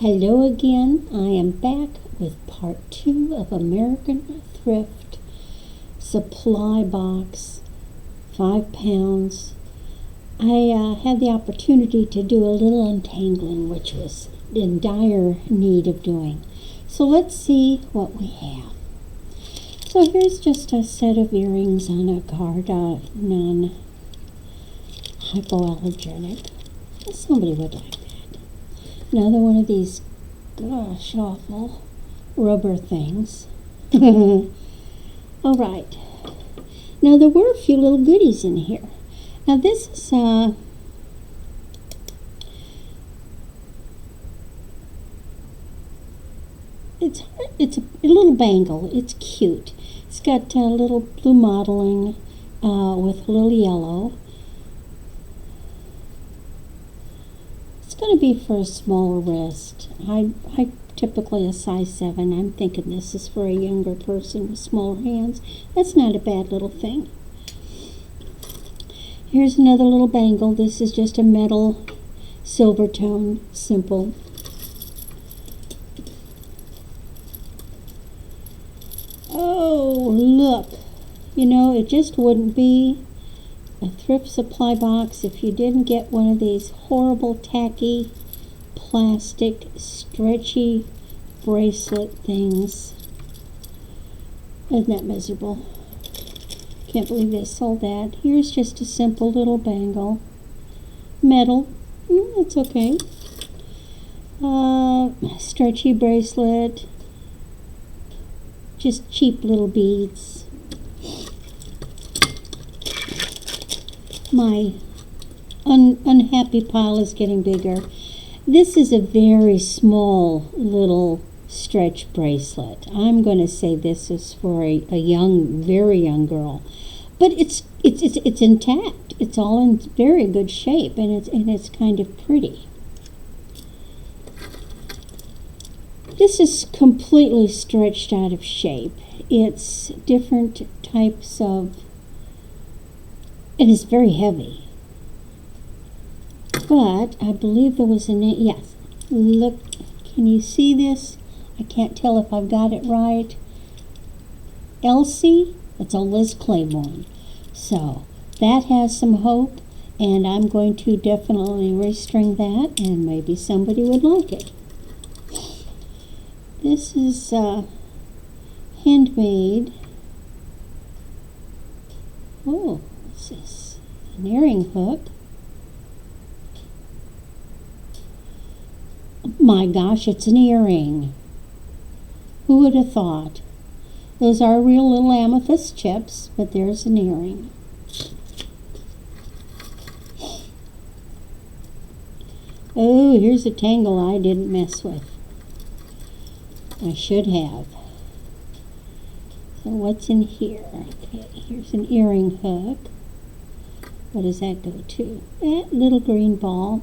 Hello again. I am back with part 2 of American Thrift Supply Box, 5 pounds. I had the opportunity to do a little untangling, which was in dire need of doing. So let's see what we have. So here's just a set of earrings on a card, non-hypoallergenic. Somebody would like that. Another one of these, gosh, awful rubber things. All right. Now, there were a few little goodies in here. Now, this is, it's a little bangle. It's cute. It's got little blue modeling with a little yellow. It's going to be for a smaller wrist. I typically a size 7. I'm thinking this is for a younger person with smaller hands. That's not a bad little thing. Here's another little bangle. This is just a metal silver tone, simple. Oh, look. You know, it just wouldn't be a thrift supply box if you didn't get one of these horrible tacky plastic stretchy bracelet things. Isn't that miserable? Can't believe they sold that. Here's just a simple little bangle. Metal. It's okay. Stretchy bracelet. Just cheap little beads. My unhappy pile is getting bigger. This is a very small little stretch bracelet. I'm going to say this is for a young, very young girl, but it's intact. It's all in very good shape, and it's kind of pretty. This is completely stretched out of shape. It's different types of. It is very heavy, but I believe there was a name. Yes, look, can you see this? I can't tell if I've got it right. Elsie, it's a Liz Claiborne. So that has some hope, and I'm going to definitely restring that, and maybe somebody would like it. This is handmade. Oh. What's this? An earring hook. My gosh, it's an earring. Who would have thought? Those are real little amethyst chips, but there's an earring. Oh, here's a tangle I didn't mess with. I should have. So what's in here? Okay, here's an earring hook. What does that go to? That little green ball.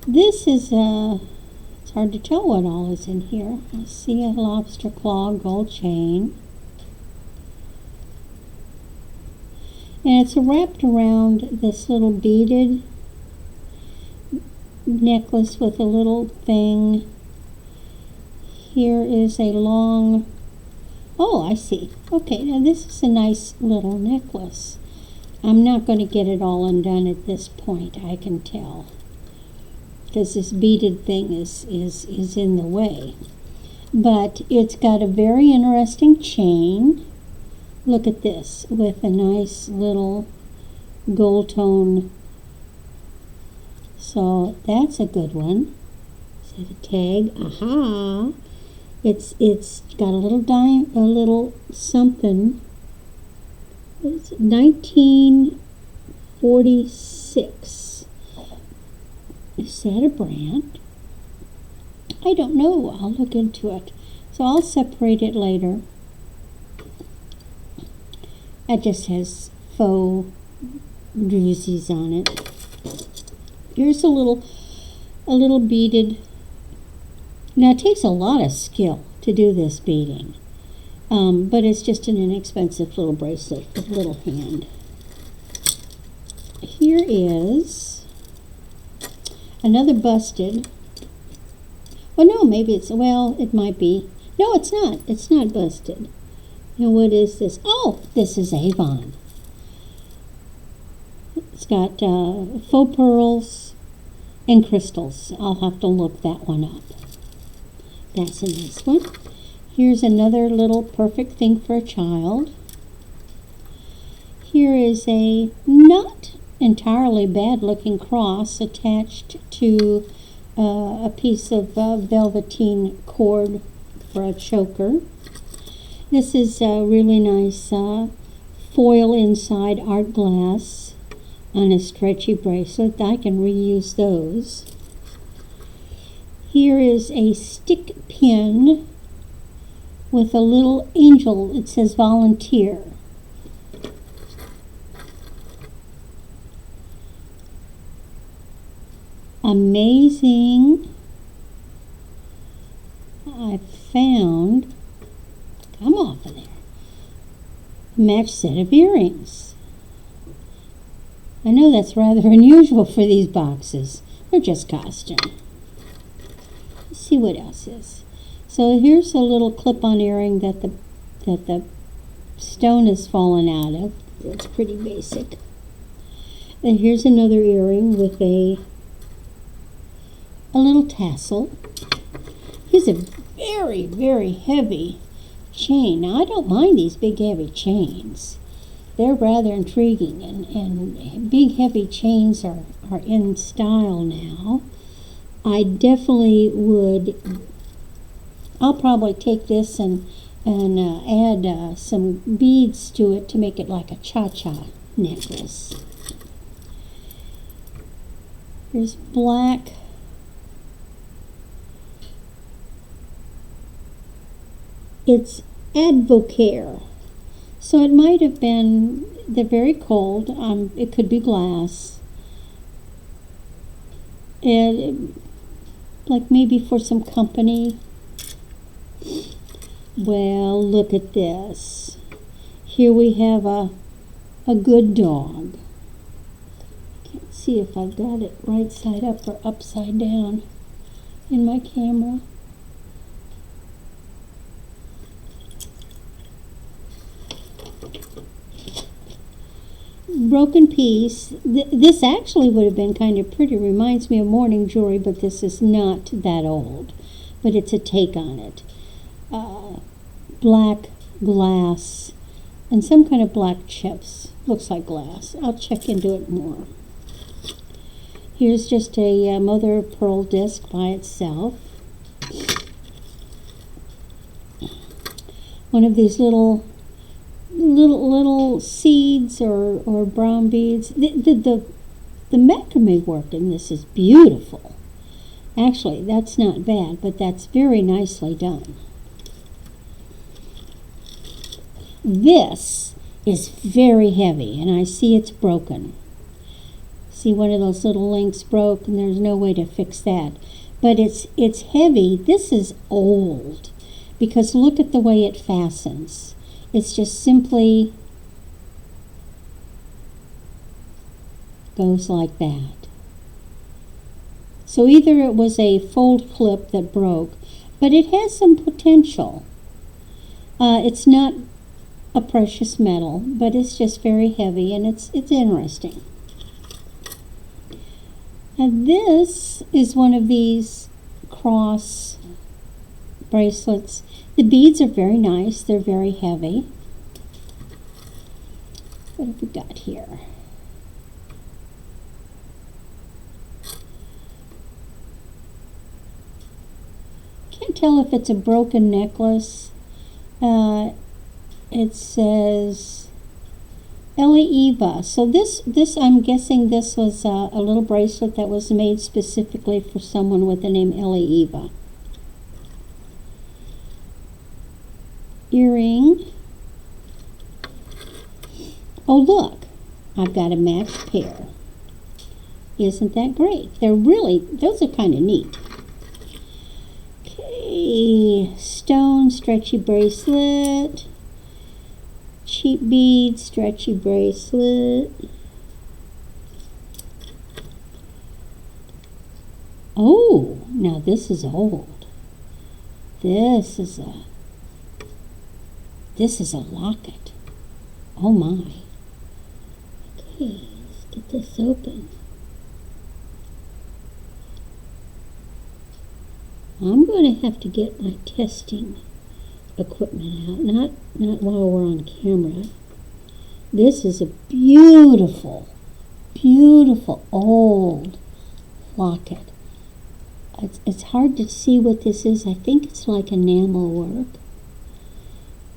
This is it's hard to tell what all is in here. I see a lobster claw gold chain. And it's wrapped around this little beaded necklace with a little thing. Here is a long, oh, I see. Okay, now this is a nice little necklace. I'm not going to get it all undone at this point, I can tell, because this beaded thing is in the way. But it's got a very interesting chain. Look at this, with a nice little gold tone. So that's a good one. Is that a tag? Aha! It's got a little a little something. It's 1946. Is that a brand? I don't know. I'll look into it. So I'll separate it later. It just has faux drusies on it. Here's a little beaded. Now it takes a lot of skill to do this beading. But it's just an inexpensive little bracelet with a little hand. Here is another busted Well, no, maybe it's, well, it might be. No, it's not. It's not busted. And what is this? Oh, this is Avon. It's got faux pearls and crystals. I'll have to look that one up. That's a nice one. Here's another little perfect thing for a child. Here is a not entirely bad looking cross attached to a piece of velveteen cord for a choker. This is a really nice foil inside art glass on a stretchy bracelet. I can reuse those. Here is a stick pin with a little angel. It says volunteer. Amazing. I found, come off of there, a matched set of earrings. I know that's rather unusual for these boxes. They're just costume. Let's see what else is. So here's a little clip-on earring that the stone has fallen out of. That's pretty basic. And here's another earring with a little tassel. Here's a very, very heavy chain. Now, I don't mind these big, heavy chains. They're rather intriguing, and big, heavy chains are in style now. I definitely would, I'll probably take this and add some beads to it to make it like a cha-cha necklace. Here's black. It's Advocare. So it might have been, they're very cold. It could be glass. And like maybe for some company. Well, look at this. Here we have a good dog. Can't see if I've got it right side up or upside down in my camera. Broken piece. This actually would have been kind of pretty. Reminds me of morning jewelry, but this is not that old. But it's a take on it. Black glass and some kind of black chips. Looks like glass. I'll check into it more. Here's just a mother of pearl disc by itself. One of these little seeds or brown beads. The macrame work in this is beautiful. Actually, that's not bad, but that's very nicely done. This is very heavy, and I see it's broken. See, one of those little links broke, and there's no way to fix that. But it's heavy. This is old, because look at the way it fastens. It's just simply goes like that. So either it was a fold clip that broke, but it has some potential. It's not a precious metal, but it's just very heavy, and it's interesting. Now this is one of these cross bracelets. The beads are very nice. They're very heavy. What have we got here? Can't tell if it's a broken necklace. It says Eva. So this I'm guessing this was a little bracelet that was made specifically for someone with the name Eva. Earring. Oh, look, I've got a matched pair. Isn't that great? Those are kind of neat. Okay, stone stretchy bracelet, cheap bead stretchy bracelet. Oh, now this is old. This is a locket. Oh my. Okay, let's get this open. I'm going to have to get my testing equipment out, not while we're on camera. This is a beautiful, beautiful old locket. It's hard to see what this is. I think it's like enamel work.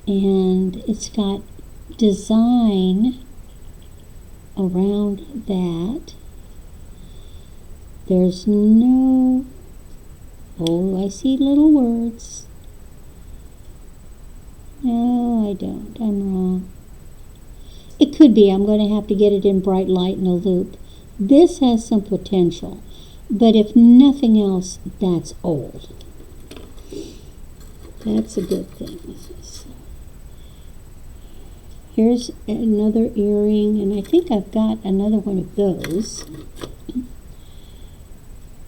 And it's got design around that. There's no... Oh, I see little words. No, I don't. I'm wrong. It could be. I'm going to have to get it in bright light in a loop. This has some potential. But if nothing else, that's old. That's a good thing. Here's another earring, and I think I've got another one of those.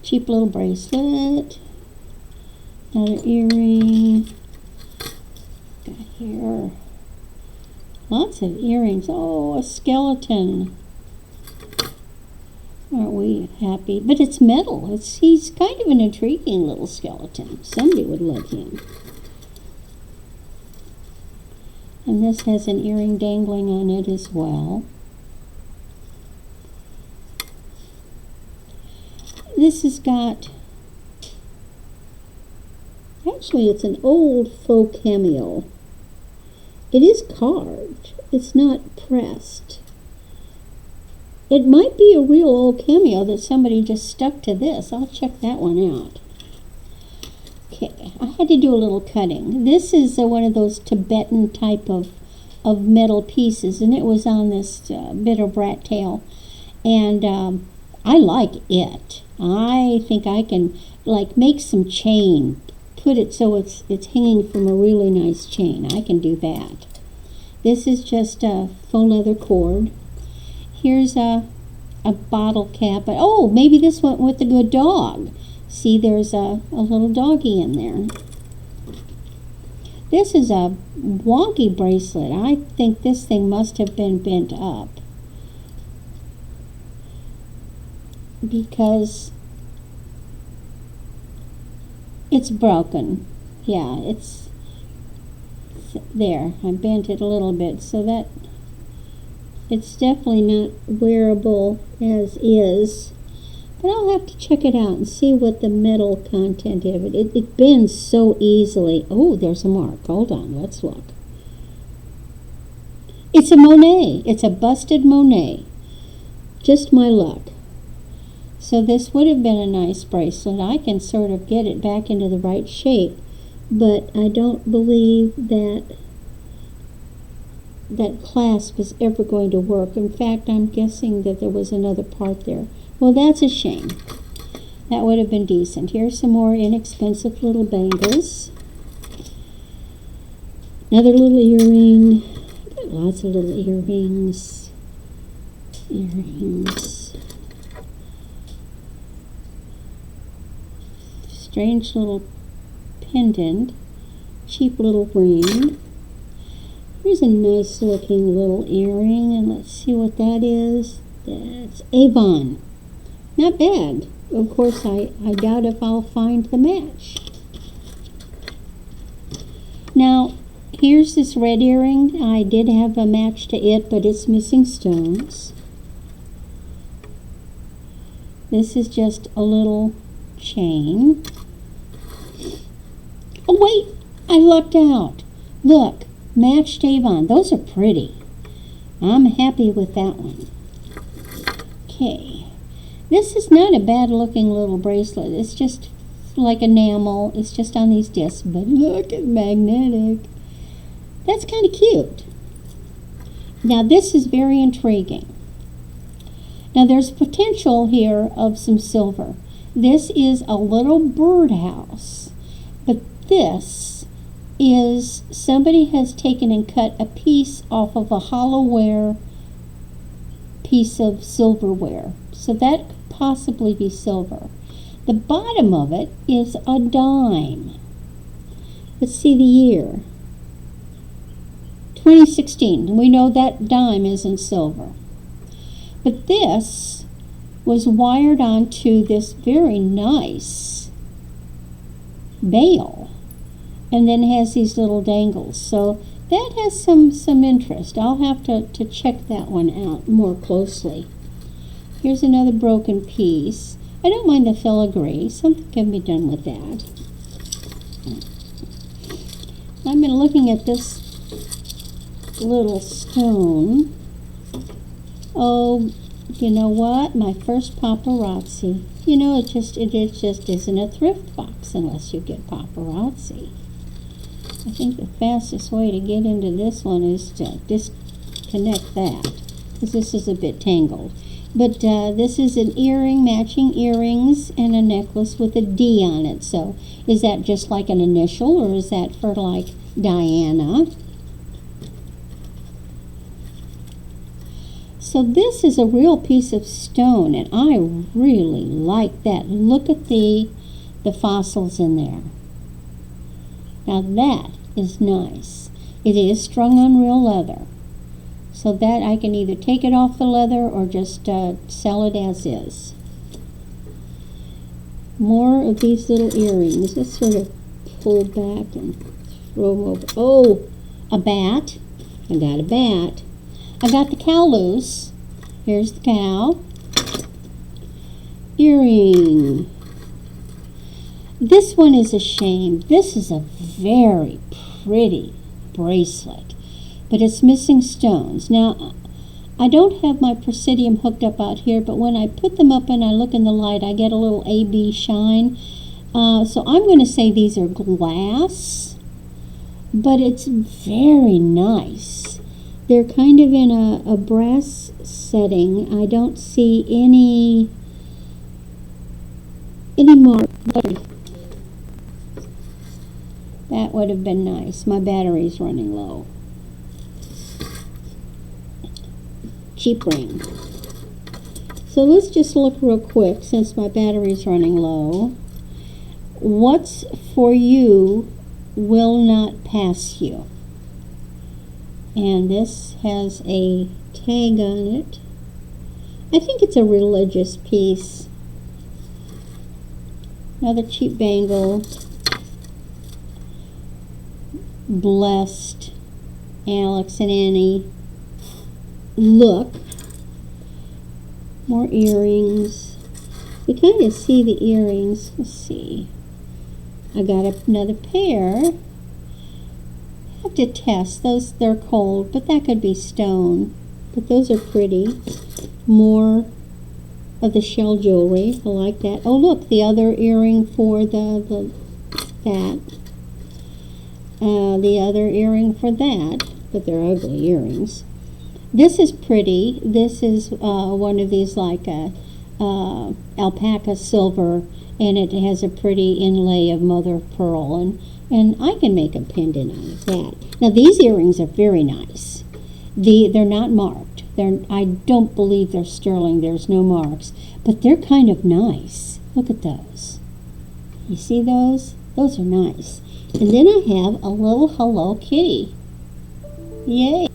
Cheap little bracelet. Another earring. Got here. Lots of earrings. Oh, a skeleton. Aren't we happy? But it's metal. He's kind of an intriguing little skeleton. Somebody would love him. And this has an earring dangling on it as well. This has got... Actually, it's an old faux cameo. It is carved. It's not pressed. It might be a real old cameo that somebody just stuck to this. I'll check that one out. Okay, I had to do a little cutting. This is one of those Tibetan type of metal pieces, and it was on this bit of rat tail. And I like it. I think I can like make some chain, put it so it's hanging from a really nice chain. I can do that. This is just a faux leather cord. Here's a bottle cap. Oh, maybe this went with the good dog. See, there's a little doggy in there. This is a wonky bracelet. I think this thing must have been bent up, because it's broken. Yeah, it's there. I bent it a little bit so that it's definitely not wearable as is. But I'll have to check it out and see what the metal content of it. It bends so easily. Oh, there's a mark. Hold on, let's look. It's a Monet. It's a busted Monet. Just my luck. So this would have been a nice bracelet. I can sort of get it back into the right shape, but I don't believe that clasp is ever going to work. In fact, I'm guessing that there was another part there. Well, that's a shame. That would have been decent. Here's some more inexpensive little bangles. Another little earring. Got lots of little earrings. Strange little pendant. Cheap little ring. Here's a nice looking little earring, and let's see what that is. That's Avon. Not bad. Of course, I doubt if I'll find the match. Now, here's this red earring. I did have a match to it, but it's missing stones. This is just a little chain. Oh, wait! I lucked out. Look, matched Avon. Those are pretty. I'm happy with that one. Okay. This is not a bad looking little bracelet. It's just like enamel. It's just on these discs, but look, it's magnetic. That's kind of cute. Now this is very intriguing. Now there's potential here of some silver. This is a little birdhouse, but this is somebody has taken and cut a piece off of a hollowware piece of silverware. So that could possibly be silver. The bottom of it is a dime. Let's see the year. 2016. We know that dime isn't silver. But this was wired onto this very nice bail, and then has these little dangles. So that has some interest. I'll have to check that one out more closely. Here's another broken piece. I don't mind the filigree. Something can be done with that. I've been looking at this little stone. Oh, you know what? My first paparazzi. You know, it just isn't a thrift box unless you get paparazzi. I think the fastest way to get into this one is to disconnect that, because this is a bit tangled. But this is an earring, matching earrings, and a necklace with a D on it. So is that just like an initial, or is that for like Diana? So this is a real piece of stone, and I really like that. Look at the fossils in there. Now that is nice. It is strung on real leather. So that I can either take it off the leather or just sell it as is. More of these little earrings. Let's sort of pull back and throw them over. Oh, a bat. I got a bat. I got the cow loose. Here's the cow. Earring. This one is a shame. This is a very pretty bracelet, but it's missing stones. Now, I don't have my presidium hooked up out here, but when I put them up and I look in the light, I get a little AB shine. So I'm going to say these are glass, but it's very nice. They're kind of in a brass setting. I don't see any mark. That would have been nice. My battery's running low. Cheap ring. So let's just look real quick since my battery's running low. What's for you will not pass you. And this has a tag on it. I think it's a religious piece. Another cheap bangle. Blessed Alex and Annie. Look. More earrings. You kind of see the earrings. Let's see. I got another pair. I have to test those. They're cold, but that could be stone. But those are pretty. More of the shell jewelry. I like that. Oh, look, the other earring for that. The other earring for that, but they're ugly earrings. This is pretty. This is one of these like alpaca silver, and it has a pretty inlay of mother of pearl, and I can make a pendant out of that. Now these earrings are very nice. They're not marked. I don't believe they're sterling. There's no marks, but they're kind of nice. Look at those. You see those? Those are nice. And then I have a little Hello Kitty. Yay!